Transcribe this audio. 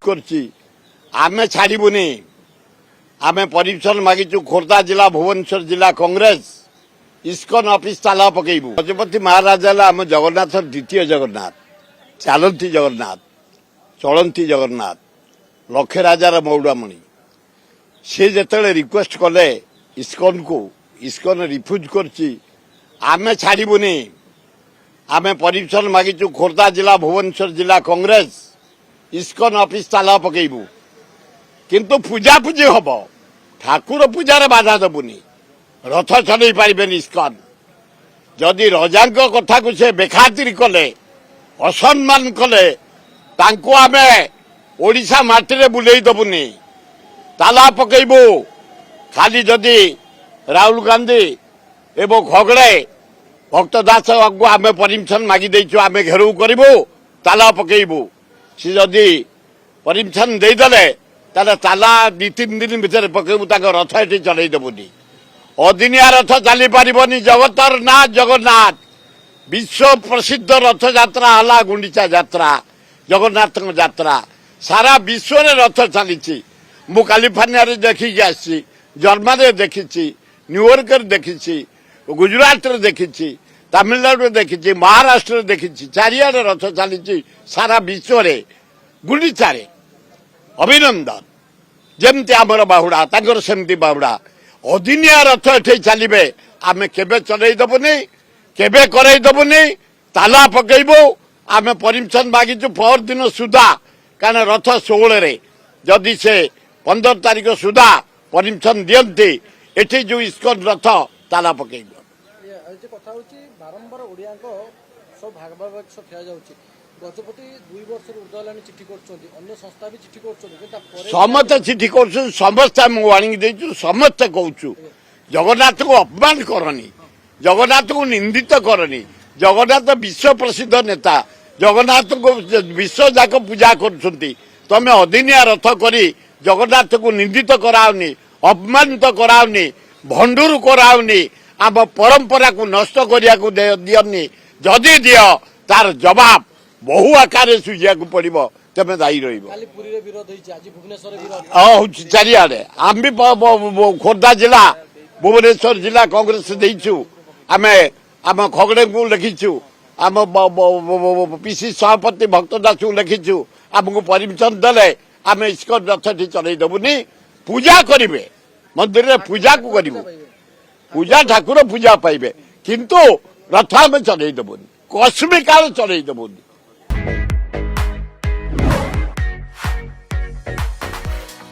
करछि आमे छाड़बुनी आमे परमिशन मागिचु खोर्धा जिला भुवनेश्वर जिला कांग्रेस इस्कन ऑफिस ताला पकेबू गजपति महाराज आम जगन्नाथ द्वितीय जगन्नाथ चलती जगन्नाथ चलती जगन्नाथ लक्षे राजार मौड़ामणि सी जिते रिक्वेस्ट कले इस्कन को इस्कन रिफ्यूज करछि आमे छाड़बुनी आमे परमिशन मागिचु खोर्धा जिला भुवनेश्वर जिला कांग्रेस इस्कन ऑफिस ताला पकेबू किंतु पूजा पूजी हम ठाकुर पूजार बाधा देबुनी रथ चलई पारे इस्कन जदि रजा कथा को से बेखातिर कले असम्मान कले तांको आमे ओडिशा माटी बुले दबुनी ताला पकेबू खाली जदि राहुल गांधी एवं खगड़े भक्त दास आमे परमिशन मागी देचु आमे घेरऊ करू ताला पकेबू सी जदि परमिशन देदेले ताला 2-3 दिन भितर पकेबू रथ ये चलई देबुनी अदिनिया रथ चली पारिबनी जगतर नाथ जगन्नाथ विश्व प्रसिद्ध रथ यात्रा हला गुंडीचा यात्रा जगन्नाथ यात्रा सारा विश्व रे रथ चली मु कैलिफोर्निया रे देखी आसी जर्मनी रे देखी न्यूयॉर्क रे देखी गुजरात रे देखी तमिलनाडु रे देखी महाराष्ट्र रे देखी चारियाडे रथ चली सारा विश्व रे गुंडीचा रे अभिनंदन जमती आमर बाहुड़ा तांकर सेमती बाहुड़ा अदिनिया रथ एठे चलिबे आमे केबे चलई दबुनी केबे करई दबुनी ताला पकेबू आमे परमिशन मागिचु पर दिन सुधा कारण रथ 16 रे जदि से 15 तारीख सुधा परमिशन दियंती एठी जो इस्कन रथ ताला पकेबू जे कथा होची बारंबार ओडिया को सब भागभाग सब खेला जाउची गजपति 2 वर्ष उर्दलानी चिठी करछोंती अन्य संस्था भी चिठी करछोंती किंतु समस्त चिठी करछु समस्त हम वार्निंग देछु समस्त कहूछु जगन्नाथ को अपमान करनी जगन्नाथ को निंदित करनी जगन्नाथ विश्व प्रसिद्ध नेता जगन्नाथ को विश्व जाक पूजा करछोंती तमे अदिनिया रथ करी जगन्नाथ को निंदित करावनी अपमानित करावनी भंडूर करावनी आम परंपरा को नष्ट करिया को दियनी जदि दियो तार जवाब बहु आकार सुझा पड़ो तेज दायी चारिड़े आम भी खोर्धा जिला भुवनेश्वर जिला कांग्रेस देचु आम खगड़े को लिखीचु आम पीसी सभापति भक्त दास को लिखीचु आमको परमिशन देले आम इस्कन रथ चलई देबुनी पूजा करेंगे मंदिर में पूजा को करू पूजा ठाकुर पूजा पाइबे किंतु रथ आम चलई देबुनी कस्मी काल चलई देबुनी